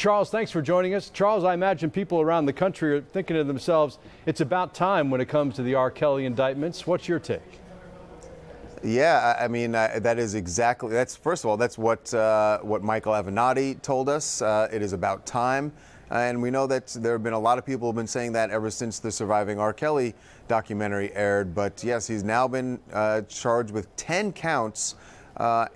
Charles, thanks for joining us. Charles, I imagine people around the country are thinking to themselves, it's about time when it comes to the R. Kelly indictments. What's your take? Yeah, I mean, that is exactly, first of all, that's what Michael Avenatti told us. It is about time. And we know that there have been a lot of people who have been saying that ever since the Surviving R. Kelly documentary aired. But yes, he's now been charged with 10 counts.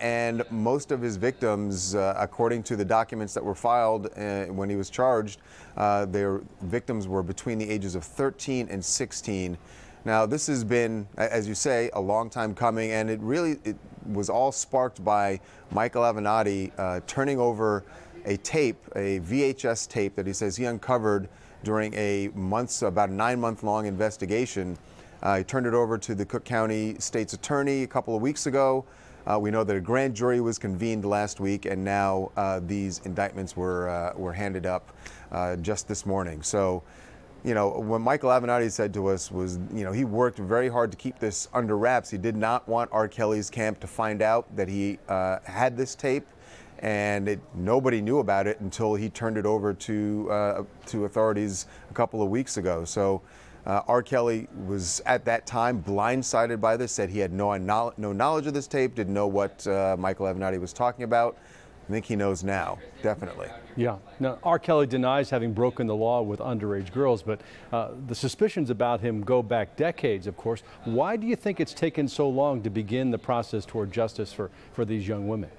And most of his victims, according to the documents that were filed when he was charged, their victims were between the ages of 13 and 16. Now, this has been, as you say, a long time coming, and it was all sparked by Michael Avenatti turning over a tape, a VHS tape that he says he uncovered during about a 9-month-long investigation. He turned it over to the Cook County State's Attorney a couple of weeks ago. We know that a grand jury was convened last week, and now these indictments were handed up just this morning. So, you know, what Michael Avenatti said to us was, you know, he worked very hard to keep this under wraps. He did not want R. Kelly's camp to find out that he had this tape, and nobody knew about it until he turned it over to authorities a couple of weeks ago. So R. Kelly was at that time blindsided by this, said he had no knowledge of this tape, didn't know what Michael Avenatti was talking about. I think he knows now, definitely. Yeah. Now, R. Kelly denies having broken the law with underage girls, but the suspicions about him go back decades, of course. Why do you think it's taken so long to begin the process toward justice for these young women?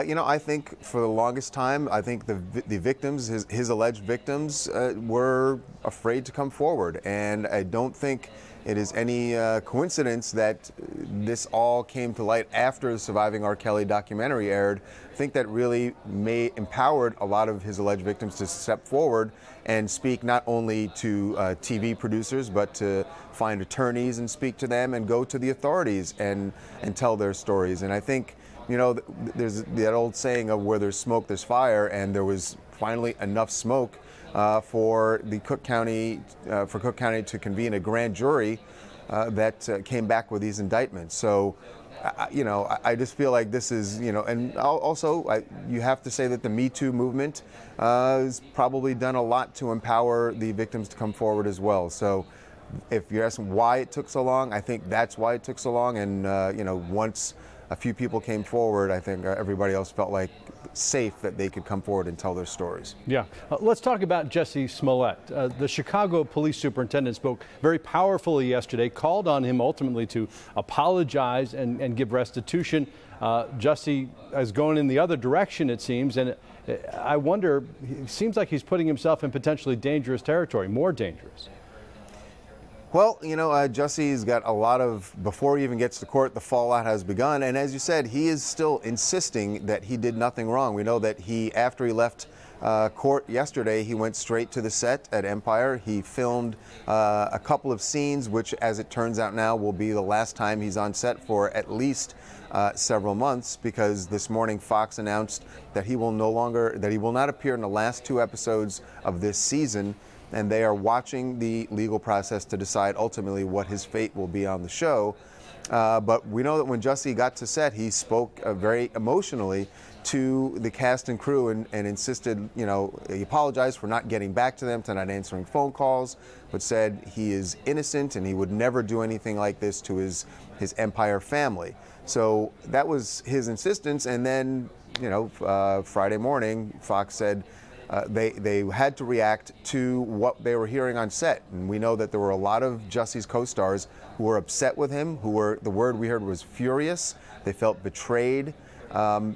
You know, I think for the longest time, I think the victims, his alleged victims, were afraid to come forward. And I don't think it is any coincidence that this all came to light after the Surviving R. Kelly documentary aired. I think that really empowered a lot of his alleged victims to step forward and speak not only to TV producers, but to find attorneys and speak to them and go to the authorities and tell their stories. And I think, you know, there's that old saying of where there's smoke, there's fire, and there was finally enough smoke for Cook County to convene a grand jury that came back with these indictments. So, you know, I just feel like this is, you know, and also you have to say that the Me Too movement has probably done a lot to empower the victims to come forward as well. So, if you're asking why it took so long, I think that's why it took so long. And you know, once a few people came forward, I think everybody else felt like safe that they could come forward and tell their stories. Yeah. Let's talk about Jussie Smollett. The Chicago police superintendent spoke very powerfully yesterday, called on him ultimately to apologize and give restitution. Jussie is going in the other direction, it seems, and I wonder, it seems like he's putting himself in potentially dangerous territory, more dangerous. Well, you know, Jussie's got a lot of, before he even gets to court, the fallout has begun. And as you said, he is still insisting that he did nothing wrong. We know that after he left court yesterday, he went straight to the set at Empire. He filmed a couple of scenes, which, as it turns out now, will be the last time he's on set for at least several months, because this morning Fox announced that he will not appear in the last 2 episodes of this season. And they are watching the legal process to decide ultimately what his fate will be on the show. But we know that when Jussie got to set, he spoke very emotionally to the cast and crew and insisted, you know, he apologized for not getting back to them, to not answering phone calls, but said he is innocent and he would never do anything like this to his Empire family. So that was his insistence. And then, you know, Friday morning, Fox said, they had to react to what they were hearing on set. And we know that there were a lot of Jussie's co-stars who were upset with him, the word we heard was furious. They felt betrayed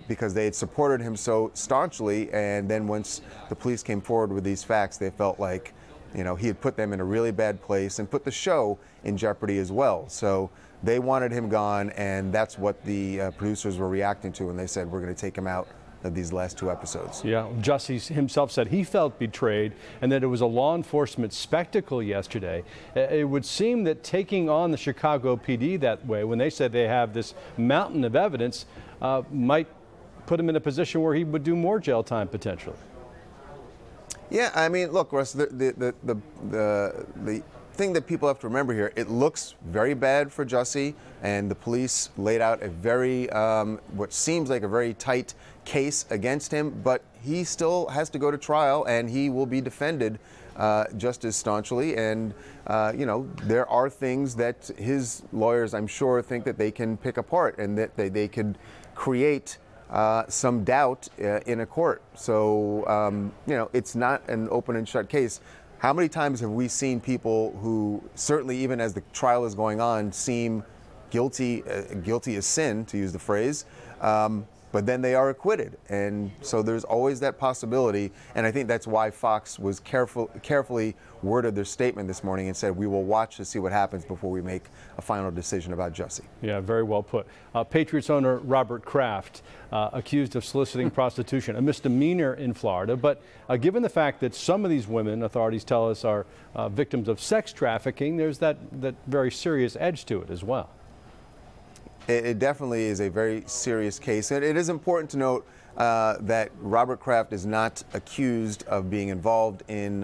because they had supported him so staunchly. And then once the police came forward with these facts, they felt like, you know, he had put them in a really bad place and put the show in jeopardy as well. So they wanted him gone, and that's what the producers were reacting to when they said, we're going to take him out of these last 2 episodes. Yeah, Jussie himself said he felt betrayed and that it was a law enforcement spectacle yesterday. It would seem that taking on the Chicago PD that way, when they said they have this mountain of evidence, might put him in a position where he would do more jail time potentially. Yeah, I mean, look, Russ, the thing that people have to remember here, it looks very bad for Jussie, and the police laid out a very, what seems like a very tight case against him, but he still has to go to trial, and he will be defended just as staunchly. And, you know, there are things that his lawyers, I'm sure, think that they can pick apart and that they could create some doubt in a court. So, you know, it's not an open and shut case. How many times have we seen people who, certainly even as the trial is going on, seem guilty, guilty as sin, to use the phrase, but then they are acquitted? And so there's always that possibility. And I think that's why Fox was carefully worded their statement this morning and said, we will watch to see what happens before we make a final decision about Jussie. Yeah, very well put. Patriots owner Robert Kraft accused of soliciting prostitution, a misdemeanor in Florida. But given the fact that some of these women, authorities tell us, are victims of sex trafficking, there's that very serious edge to it as well. It definitely is a very serious case. And it is important to note that Robert Kraft is not accused of being involved in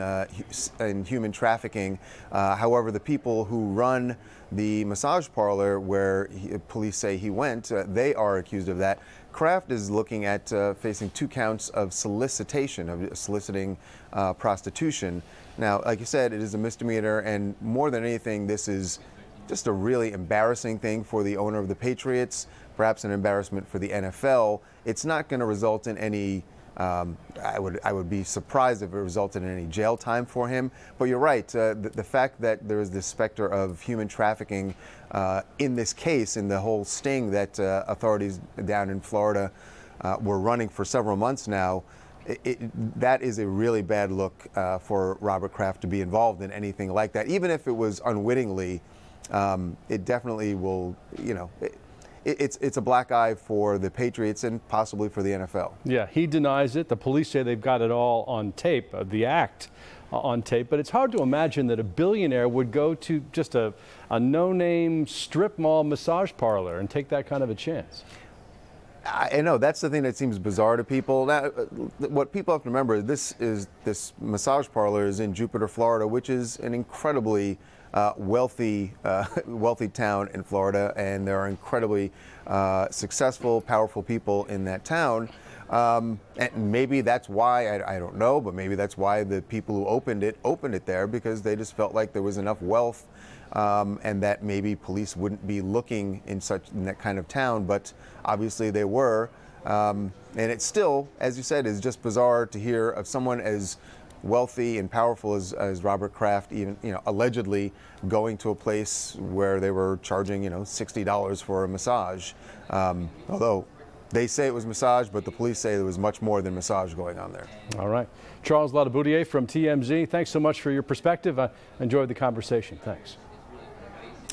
human trafficking. However, the people who run the massage parlor where police say he went, they are accused of that. Kraft is looking at facing 2 counts of solicitation, of soliciting prostitution. Now, like you said, it is a misdemeanor, and more than anything, this is just a really embarrassing thing for the owner of the Patriots, perhaps an embarrassment for the NFL. It's not going to result in any, I would be surprised if it resulted in any jail time for him. But you're right, the fact that there is this specter of human trafficking in this case, in the whole sting that authorities down in Florida were running for several months now, that is a really bad look for Robert Kraft to be involved in anything like that. Even if it was unwittingly, it definitely will, you know, it's a black eye for the Patriots and possibly for the NFL. Yeah, he denies it. The police say they've got it all on tape, the act on tape. But it's hard to imagine that a billionaire would go to just a no-name strip mall massage parlor and take that kind of a chance. I know, that's the thing that seems bizarre to people. Now, what people have to remember, this massage parlor is in Jupiter, Florida, which is an incredibly wealthy town in Florida, and there are incredibly successful, powerful people in that town. And maybe that's why, I don't know, but maybe that's why the people who opened it there, because they just felt like there was enough wealth, and that maybe police wouldn't be looking in that kind of town, but obviously they were. And it's still, as you said, is just bizarre to hear of someone as wealthy and powerful as Robert Kraft, even, you know, allegedly going to a place where they were charging, you know, $60 for a massage. Although they say it was massage, but the police say there was much more than massage going on there. All right. Charles Ladaboudier from TMZ, thanks so much for your perspective. I enjoyed the conversation. Thanks.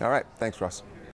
All right. Thanks, Russ.